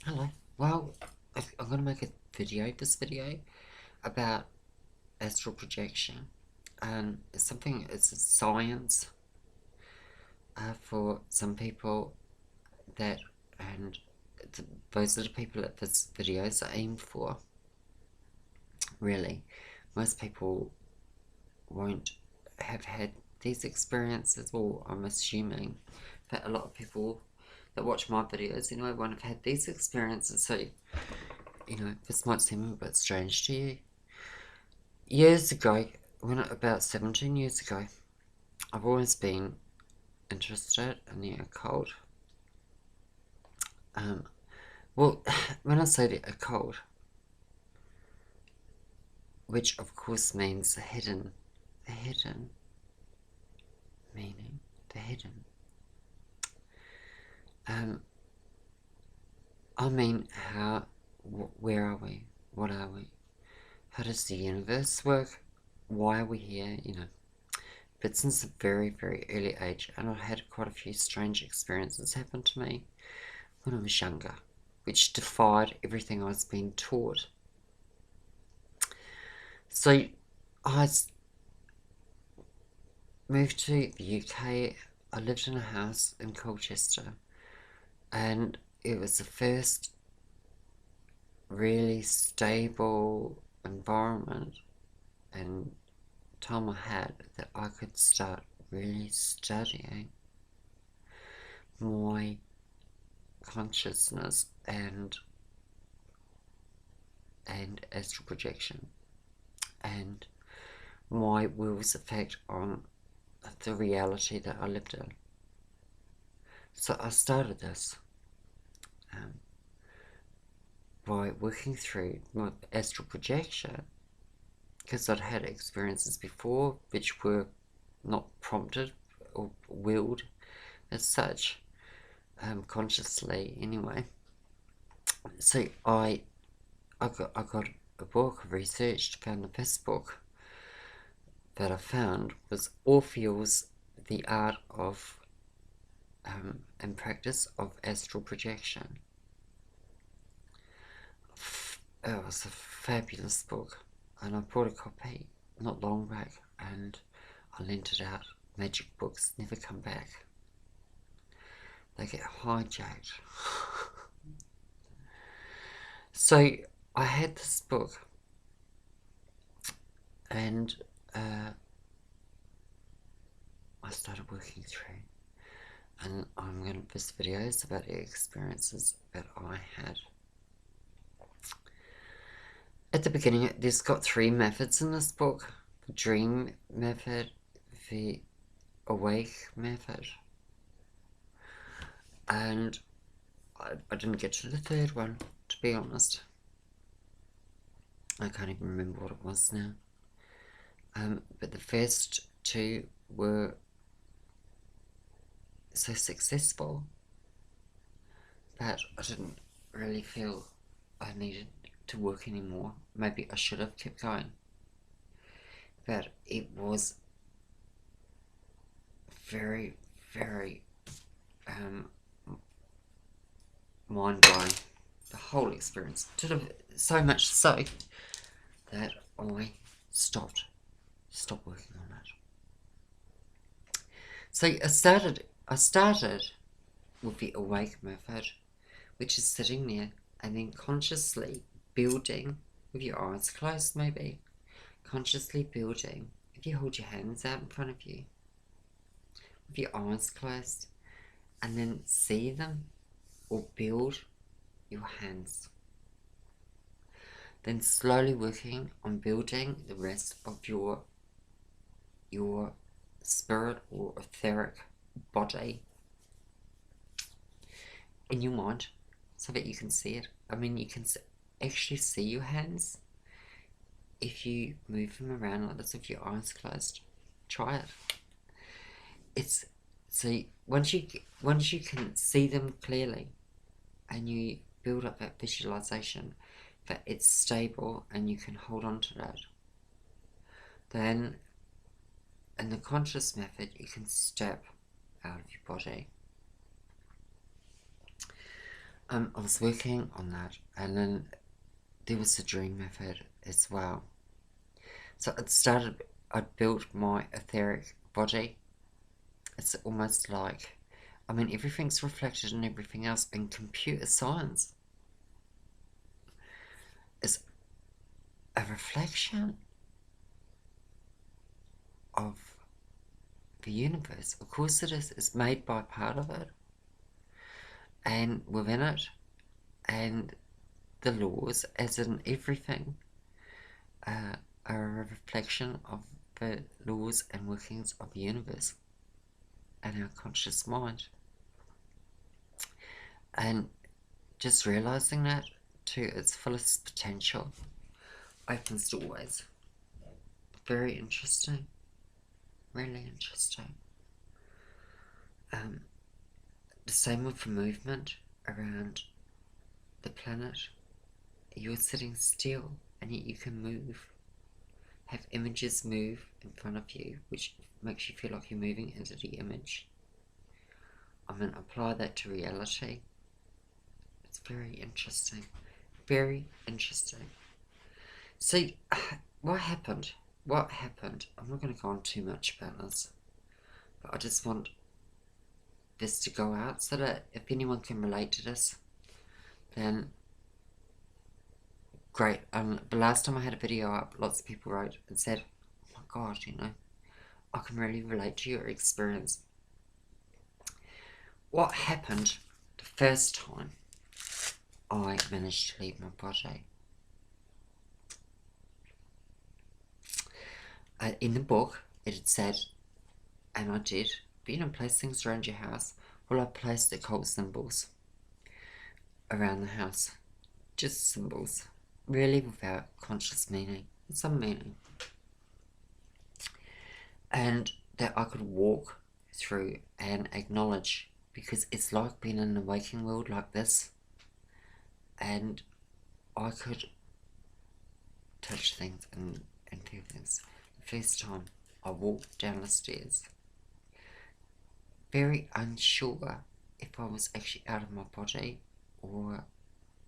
Hello. Well, I'm going to make this video about astral projection. And it's a science for some people that, and those are the people that this video is aimed for, really. Most people won't have had these experiences, or I'm assuming that a lot of people that watch my videos anyway won't have had these experiences, so this might seem a bit strange to you. Years ago, about 17 years ago, I've always been interested in the occult. Well, when I say the occult, which of course means the hidden meaning, the hidden. I mean, where are we? What are we? How does the universe work? Why are we here? But since a very, very early age, and I had quite a few strange experiences happen to me when I was younger, which defied everything I was being taught. So I moved to the UK. I lived in a house in Colchester, and it was the first really stable environment and time I had that I could start really studying my consciousness and astral projection and my will's effect on the reality that I lived in. So I started this by working through my astral projection, because I'd had experiences before which were not prompted or willed as such, consciously anyway. So I got a book, researched, found the best book that I found was Orpheus, The Art of and Practice of Astral Projection. It was a fabulous book, and I bought a copy not long back, and I lent it out. Magic books never come back. They get hijacked. So I had this book, and I started working through, and this video is about the experiences that I had. At the beginning, there's got 3 methods in this book: the dream method, the awake method, and I didn't get to the 3rd one, to be honest. I can't even remember what it was now. But the first 2 were so successful that I didn't really feel I needed to work anymore. Maybe I should have kept going. But it was very, very mind-blowing, the whole experience. So much so that I stopped working on it. So I started with the awake method, which is sitting there and then consciously building with your eyes closed, maybe consciously building. If you hold your hands out in front of you with your eyes closed, and then see them or build your hands, then slowly working on building the rest of your spirit or etheric body in your mind, so that you can see it. I mean, you can actually see your hands if you move them around like this with your eyes closed. Try it. It's so once you can see them clearly, and you build up that visualization that it's stable and you can hold on to that, then in the conscious method you can step out of your body. I was working on that, and then there was a dream method as well. So I built my etheric body. It's almost like, I mean, everything's reflected in everything else, and computer science is a reflection of the universe. Of course it is. It's made by part of it, and within it, and the laws, as in everything, are a reflection of the laws and workings of the universe and our conscious mind. And just realizing that to its fullest potential opens doors. Very interesting. Really interesting. The same with the movement around the planet. You're sitting still and yet you can move. Have images move in front of you, which makes you feel like you're moving into the image. I'm going to apply that to reality. It's very interesting. Very interesting. See, what happened? What happened? I'm not going to go on too much about this, but I just want this to go out so that if anyone can relate to this, then great. The last time I had a video up, lots of people wrote and said, oh my god, you know, I can really relate to your experience. What happened the first time I managed to leave my body? In the book, it had said, and I did, but you don't place things around your house. Well, I placed occult symbols around the house. Just symbols. Really without conscious meaning. Some meaning. And that I could walk through and acknowledge, because it's like being in a waking world like this, and I could touch things and feel things. The first time I walked down the stairs, very unsure if I was actually out of my body or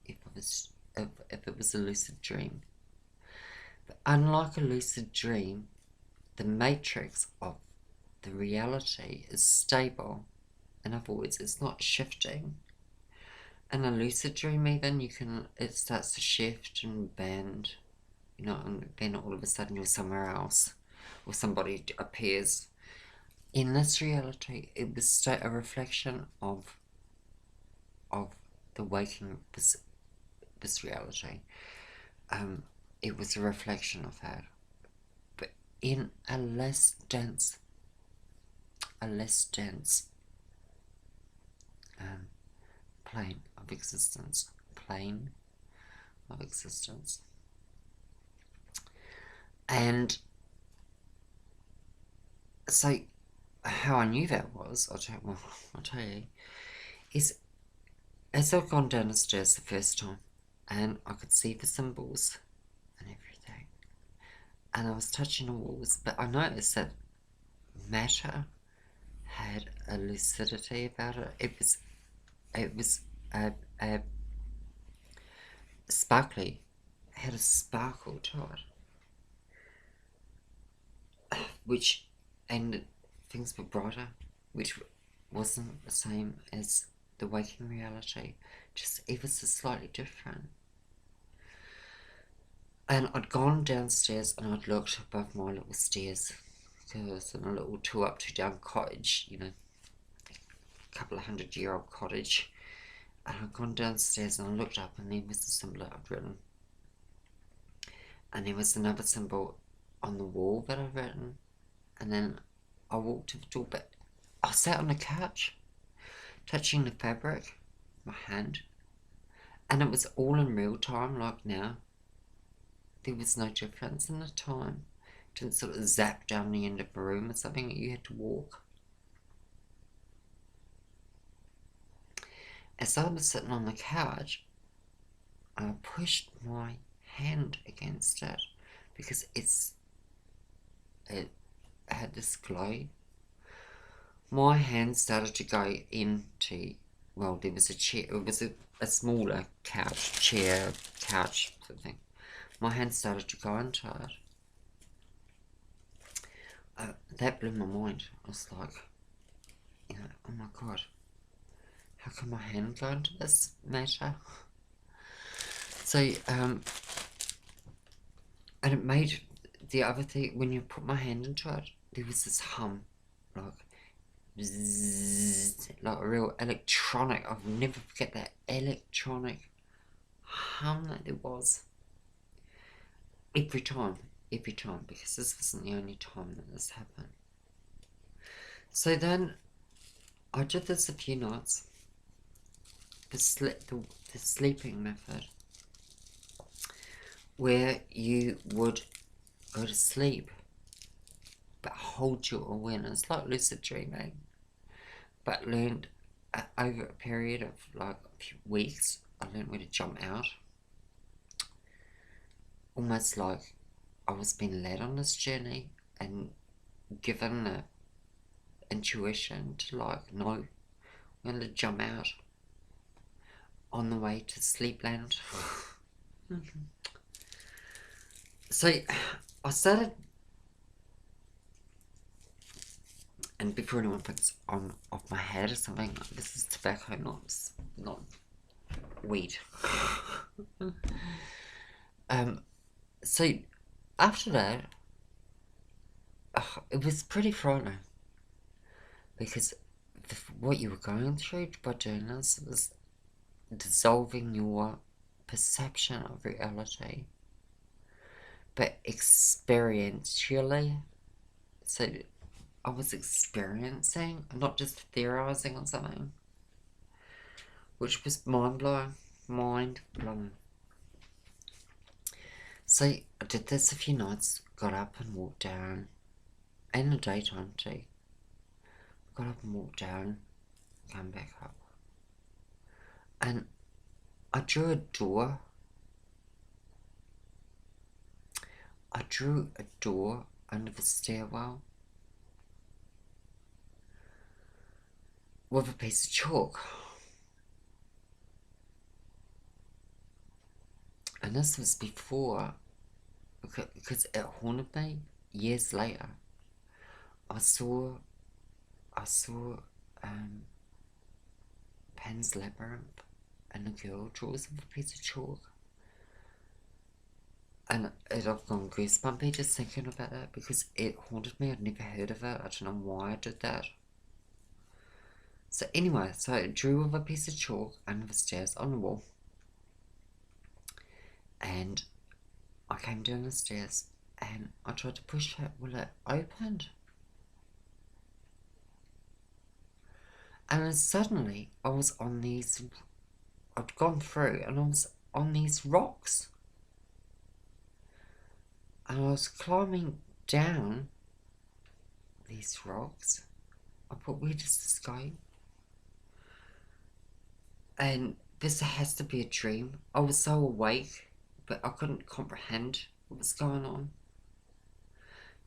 if it was a lucid dream. But unlike a lucid dream, the matrix of the reality is stable. In other words, it's not shifting. In a lucid dream, even it starts to shift and bend, you know, and then all of a sudden you're somewhere else, or somebody appears. In this reality, it was a reflection of the waking this reality. It was a reflection of that, but in a less dense plane of existence. And so how I knew that was, I'll tell you, is as I'd gone down the stairs the first time, and I could see the symbols and everything, and I was touching the walls, but I noticed that matter had a lucidity about it. It was sparkly. It had a sparkle to it, and things were brighter, which wasn't the same as the waking reality, just ever so slightly different. And I'd gone downstairs and I'd looked above my little stairs, because I was in a little 2 up 2 down cottage, you know, a couple of 100-year-old cottage. And I'd gone downstairs and I looked up, and there was the symbol that I'd written, and there was another symbol on the wall that I'd written. And then I walked to the door, but I sat on the couch touching the fabric with my hand, and it was all in real time like now. There was no difference in the time. It didn't sort of zap down the end of the room or something. You had to walk. As I was sitting on the couch, I pushed my hand against it, because it had this glow. My hand started to go into well, there was a chair, it was a smaller couch sort of thing. My hand started to go into it. That blew my mind. I was like, oh my god, how can my hand go into this matter? So, and it made the other thing, when you put my hand into it, there was this hum, like, bzzz, like a real electronic, I'll never forget that electronic hum that there was. Every time, because this wasn't the only time that this happened. So then, I did this a few nights, the sleeping method, where you would go to sleep, but hold your awareness, like lucid dreaming, but learned over a period of like a few weeks, I learned where to jump out. Almost like I was being led on this journey and given the intuition to like know when to jump out on the way to sleepland. So I started, and before anyone thinks I'm off my head or something, this is tobacco, not weed. So after that, it was pretty frightening, because what you were going through by doing this was dissolving your perception of reality, but experientially. So I was experiencing, not just theorizing on something, which was mind-blowing. So I did this a few nights, got up and walked down, in the daytime too. Got up and walked down, came back up. And I drew a door. Under the stairwell with a piece of chalk. And this was before, because it haunted me years later. I saw Pan's Labyrinth, and a girl draws with a piece of chalk. And I've gone goosebumpy just thinking about it, because it haunted me. I'd never heard of it. I don't know why I did that. So anyway, so I drew with a piece of chalk under the stairs on the wall. And I came down the stairs and I tried to push it. Well, it opened. And then suddenly I was on these, I'd gone through and I was on these rocks. And I was climbing down these rocks. I thought, where does this go? And this has to be a dream. I was so awake, but I couldn't comprehend what was going on,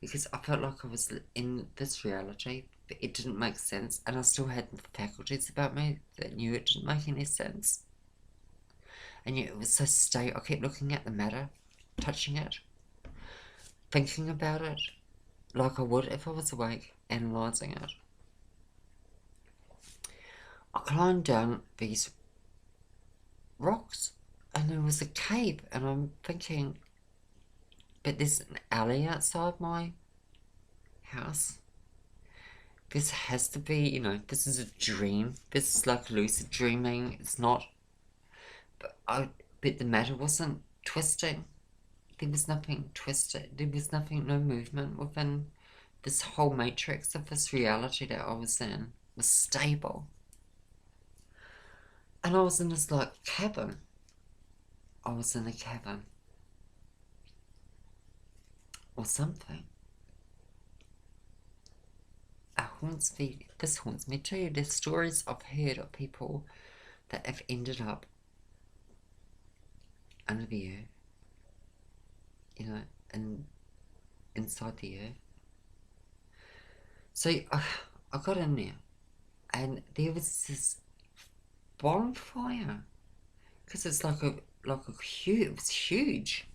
because I felt like I was in this reality, but it didn't make sense, and I still had faculties about me that knew it didn't make any sense. And yet it was so stable. I kept looking at the matter, touching it, thinking about it, like I would if I was awake, analysing it. I climbed down these rocks, and there was a cave, and I'm thinking, but there's an alley outside my house. This has to be, this is a dream. This is like lucid dreaming. It's not. But the matter wasn't twisting. There was nothing twisted. There was nothing, no movement within this whole matrix of this reality that I was in. Was stable. And I was in this like cabin. I was in a cabin. Or something. This haunts me too. There's stories I've heard of people that have ended up under the earth, and inside the earth. So I got in there, and there was this bonfire. Because it's like a huge, it was huge.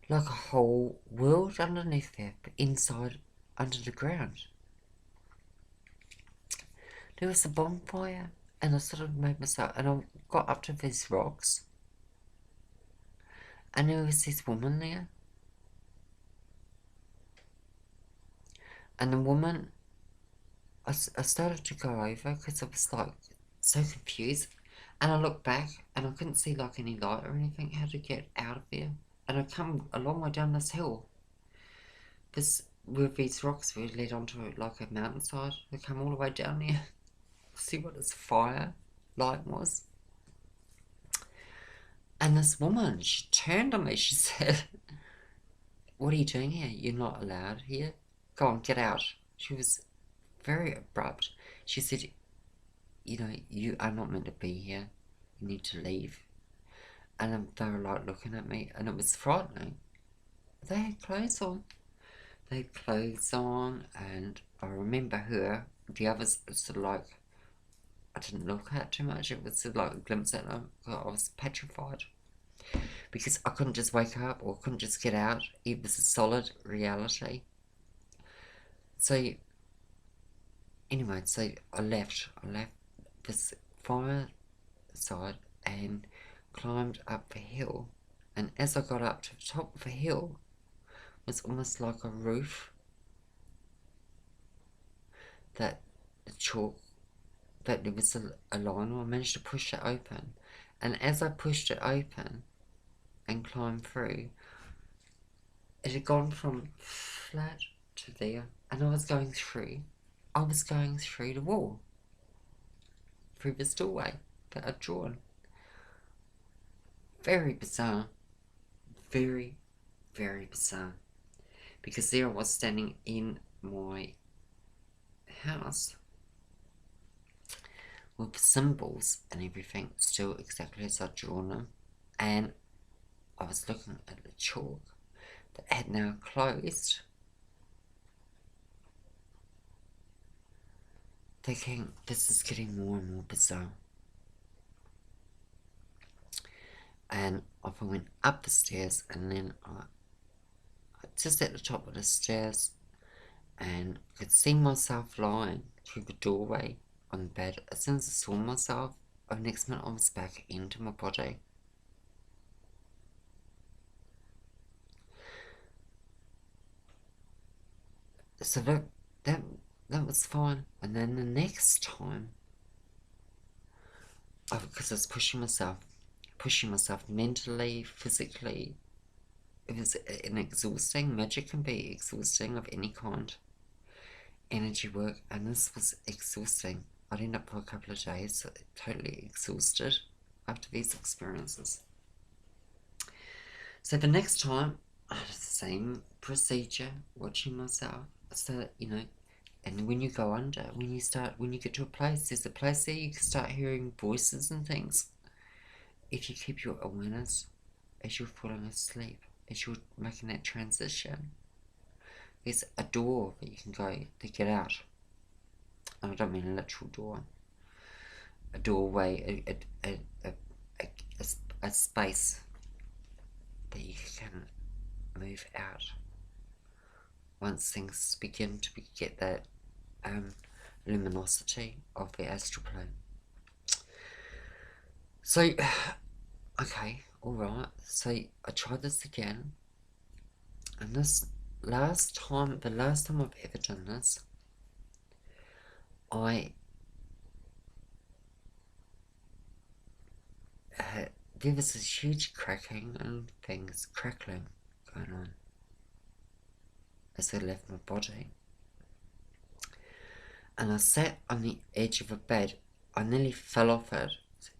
Like a whole world underneath there, but inside, under the ground. There was a bonfire, and I sort of made myself, and I got up to these rocks, and there was this woman there. And the woman, I started to go over because I was like so confused. And I looked back and I couldn't see like any light or anything, how to get out of there. And I come a long way down this hill. Where these rocks were led onto like a mountainside. I come all the way down there. See what this fire light was. And this woman, she turned on me, she said, "What are you doing here? You're not allowed here. Go on, get out." She was very abrupt. She said, "You know, you are not meant to be here. You need to leave." And they were like looking at me, and it was frightening. They had clothes on. They had clothes on, and I remember her. The others sort of like, I didn't look at too much. It was sort of like a glimpse at them. I was petrified. Because I couldn't just wake up or couldn't just get out. It was a solid reality. So, anyway, so I left this fire side and climbed up the hill. And as I got up to the top of the hill, it was almost like a roof that the chalk, that there was a line, and I managed to push it open. And as I pushed it open and climbed through, it had gone from flat to there, and I was going through the wall, through this doorway that I'd drawn. Very bizarre. Very, very bizarre. Because there I was standing in my house with symbols and everything still exactly as I'd drawn them, and I was looking at the chalk that had now closed, thinking this is getting more and more bizarre. And I went up the stairs, and then I just at the top of the stairs, and I could see myself lying through the doorway on the bed. As soon as I saw myself, the next minute I was back into my body. So that was fine. And then the next time, because I was pushing myself mentally, physically. It was an exhausting. Magic can be exhausting of any kind. Energy work, and this was exhausting. I'd end up for a couple of days totally exhausted after these experiences. So the next time, I had the same procedure, watching myself. So, you know, and when you go under, when you get to a place, there's a place there you can start hearing voices and things. If you keep your awareness as you're falling asleep, as you're making that transition, there's a door that you can go to get out. And I don't mean a literal door. A doorway, a space that you can move out once things begin to get that luminosity of the astral plane. So, okay, alright, so I tried this again, and the last time I've ever done this, there was this huge cracking and things crackling going on as I left my body. And I sat on the edge of a bed. I nearly fell off it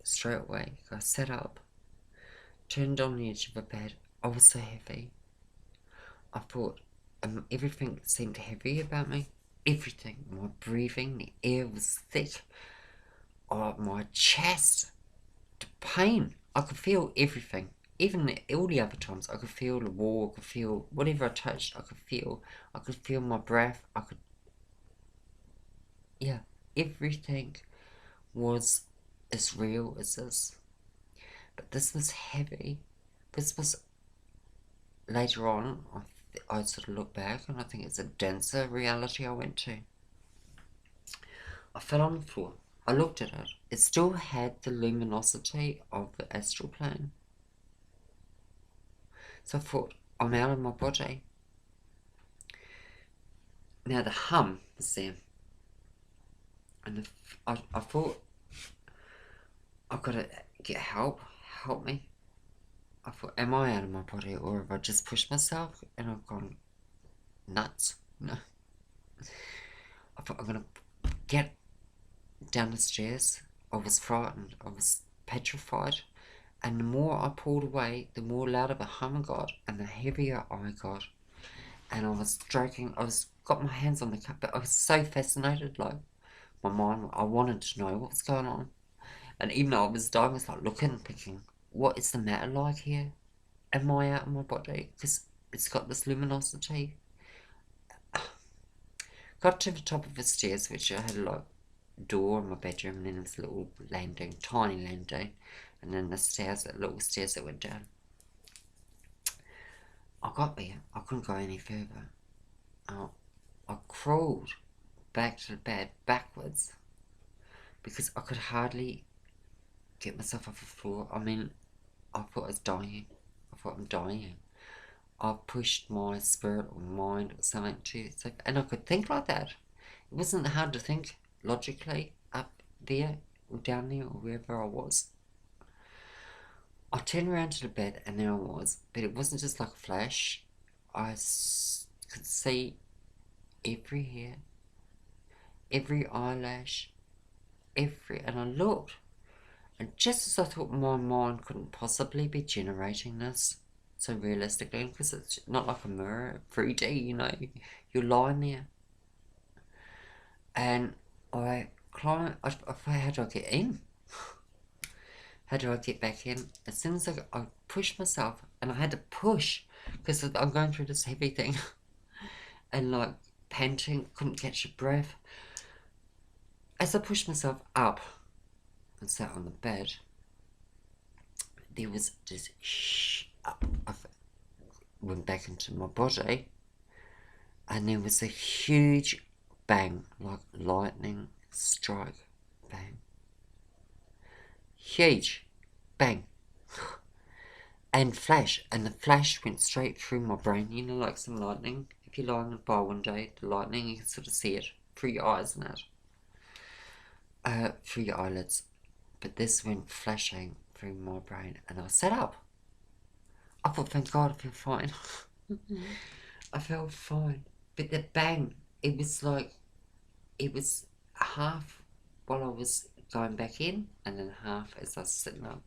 straight away. I sat up, turned on the edge of a bed. I was so heavy. I thought everything seemed heavy about me. Everything. My breathing, the air was thick. My chest, the pain. I could feel everything. Even all the other times, I could feel the wall, I could feel whatever I touched, I could feel my breath, everything was as real as this. But this was heavy. This was later on, I sort of look back and I think it's a denser reality I went to. I fell on the floor. I looked at it. It still had the luminosity of the astral plane. So I thought, I'm out of my body. Now the hum was there. And I thought, I've got to get help. Help me. I thought, am I out of my body, or have I just pushed myself and I've gone nuts? No. I thought, I'm going to get down the stairs. I was frightened. I was petrified. And the more I pulled away, the more louder the hum got and the heavier I got. And I was stroking, got my hands on the cup, but I was so fascinated, like, my mind, I wanted to know what was going on. And even though I was dying, I was like looking, thinking, what is the matter like here? Am I out of my body? Because it's got this luminosity. Got to the top of the stairs, which I had a door in my bedroom, and then there was a little landing, tiny landing, and then the stairs, little stairs that went down. I got there. I couldn't go any further. I crawled back to the bed backwards because I could hardly get myself off the floor. I mean, I thought I was dying. I thought I'm dying. I pushed my spirit or mind or something to, and I could think like that. It wasn't hard to think logically up there or down there or wherever I was. I turned around to the bed and there I was, but it wasn't just like a flash. I could see every hair, every eyelash, and I looked. And just as I thought my mind couldn't possibly be generating this so realistically, because it's not like a mirror, 3D, you're lying there. And I climbed, how do I get in? How do I get back in? As soon as I pushed myself, and I had to push, because I'm going through this heavy thing, and like panting, couldn't catch a breath. As I pushed myself up and sat on the bed, there was this I went back into my body, and there was a huge bang, like lightning strike bang. Huge bang. And flash, and the flash went straight through my brain, like some lightning. If you're lying by one day, the lightning, you can sort of see it through your eyes and that. Through your eyelids. But this went flashing through my brain, and I sat up. I thought, thank God, I feel fine. I felt fine. But the bang, it was half while I was going back in, and then half as I was sitting up.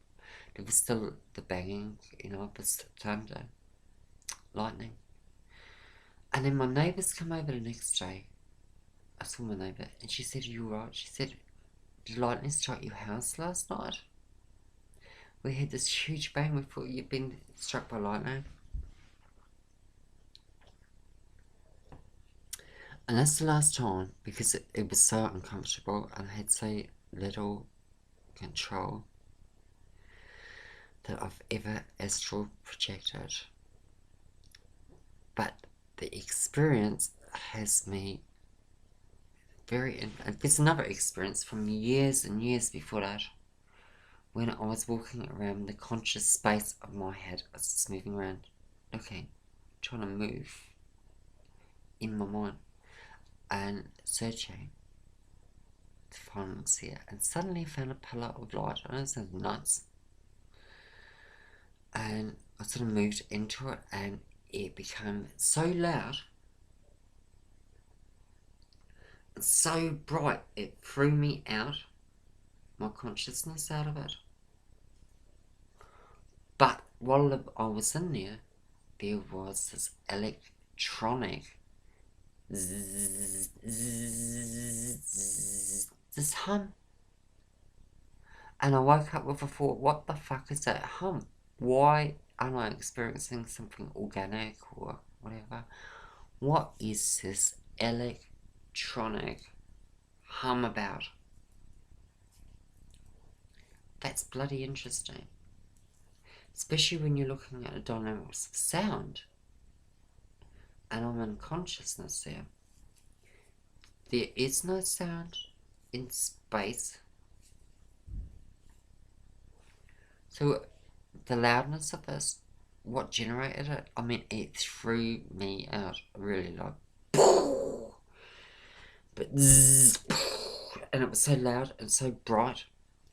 There was still the banging, of the thunder, lightning. And then my neighbours come over the next day. I saw my neighbour, and she said, are you alright? She said, did lightning strike your house last night? We had this huge bang. We thought you'd been struck by lightning. And that's the last time, because it was so uncomfortable and I had so little control, that I've ever astral projected. But the experience has me and there's another experience from years and years before that, when I was walking around the conscious space of my head. I was just moving around, looking, trying to move in my mind and searching to find what's here. And suddenly I found a pillar of light. I know it sounds nuts. And I sort of moved into it, and it became so loud and so bright, it threw me out, my consciousness out of it. But while I was in there was this electronic zzz, this hum. And I woke up with a thought, what the fuck is that hum? Why am I experiencing something organic or whatever? What is this electronic hum about? That's bloody interesting. Especially when you're looking at the dynamics of sound. And I'm in consciousness there. There is no sound in space. So the loudness of this, what generated it, I mean, it threw me out really like, but zzz, and it was so loud and so bright.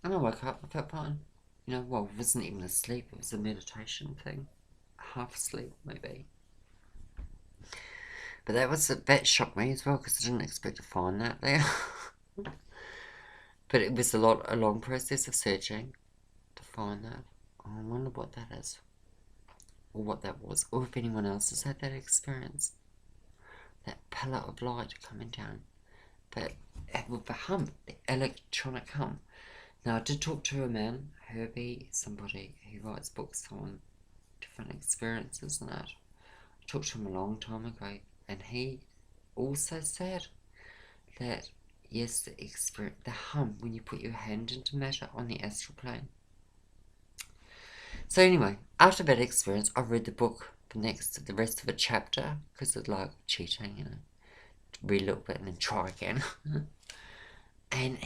And I woke up, I felt fine. You know, well, it wasn't even asleep, it was a meditation thing. Half asleep, maybe. But that shocked me as well, because I didn't expect to find that there. But it was a long process of searching to find that. I wonder what that is. Or what that was. Or if anyone else has had that experience. That pillar of light coming down. But with the hum, the electronic hum. Now I did talk to a man, Herbie, somebody who writes books on different experiences and that. I talked to him a long time ago, and he also said that yes, the hum when you put your hand into matter on the astral plane. So anyway, after that experience, I read the book, the rest of the chapter, because it's like cheating, you know, read a little bit and then try again, and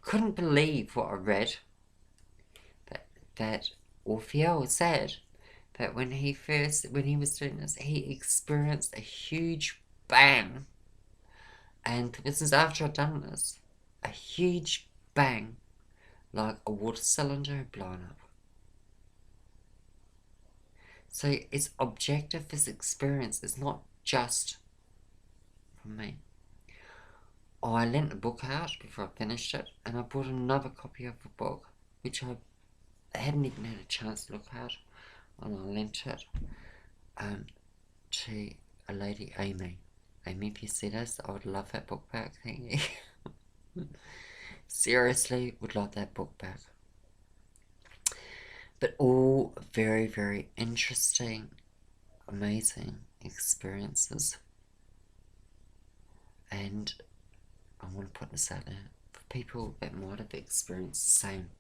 couldn't believe what I read. That Orfeo said that when he was doing this, he experienced a huge bang. And this is after I'd done this. A huge bang, like a water cylinder had blown up. So it's objective, this experience is not just from me. I lent the book out before I finished it, and I bought another copy of the book, which I hadn't even had a chance to look at, and I lent it to a lady, Amy. Amy, if you see this, I would love that book back, thank you. Seriously, would love that book back. But all very, very interesting, amazing experiences. And I want to put this out there for people that might have experienced the same.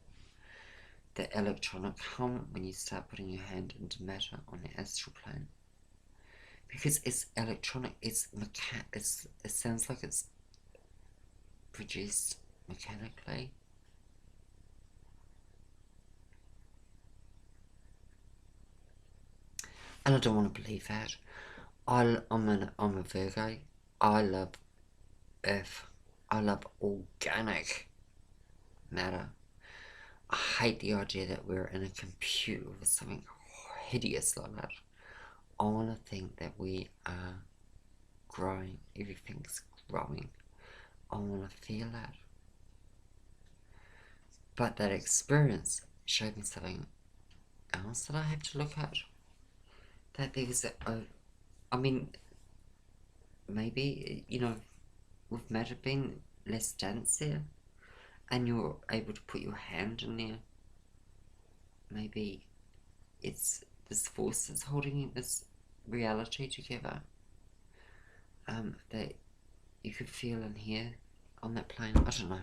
The electronic hum when you start putting your hand into matter on the astral plane. Because it's electronic, it sounds like it's produced mechanically. And I don't want to believe that. I'm a Virgo. I love earth. I love organic matter. I hate the idea that we're in a computer with something hideous like that. I want to think that we are growing. Everything's growing. I want to feel that. But that experience showed me something else that I have to look at. That there's I mean, maybe, you know, with matter being less dense there, and you're able to put your hand in there, maybe it's this force that's holding this reality together, that you could feel and hear on that plane. I don't know.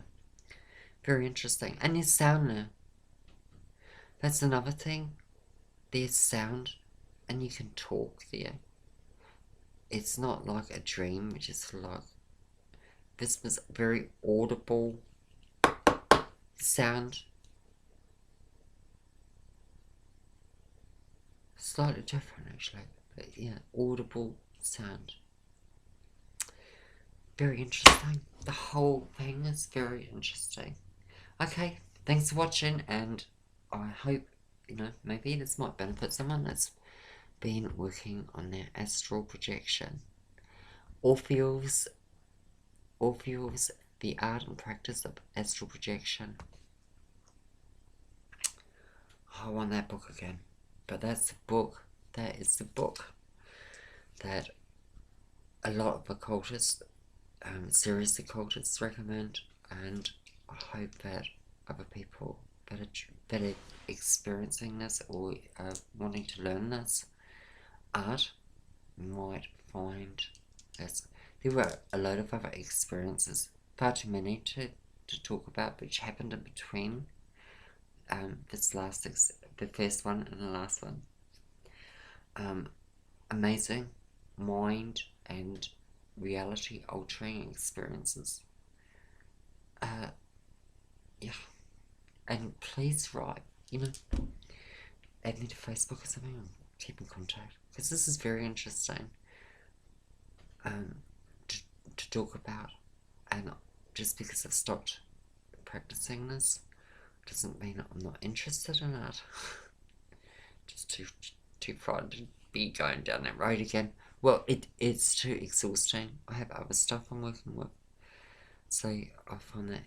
Very interesting. And there's sound there. That's another thing. There's sound, and you can talk there. It's not like a dream, which is like, this was very audible sound. Slightly different actually, but yeah, audible sound. Very interesting. The whole thing is very interesting. Okay, thanks for watching, and I hope, you know, maybe this might benefit someone that's been working on their astral projection. Orpheus, the art and practice of astral projection. I want that book again. But that's the book. That is the book that a lot of occultists, serious occultists recommend, and I hope that other people that are experiencing this or are wanting to learn this art might find this. There were a load of other experiences, far too many to to talk about, which happened in between the first one and the last one. Amazing mind and reality altering experiences. Yeah, and please write, add me to Facebook or something, and keep in contact, because this is very interesting to talk about. And just because I've stopped practicing this doesn't mean I'm not interested in it. Just too frightened to be going down that road again. Well, it's too exhausting. I have other stuff I'm working with, so I find that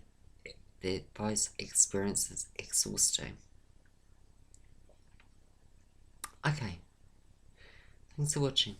those experiences exhausting. Okay, thanks for watching.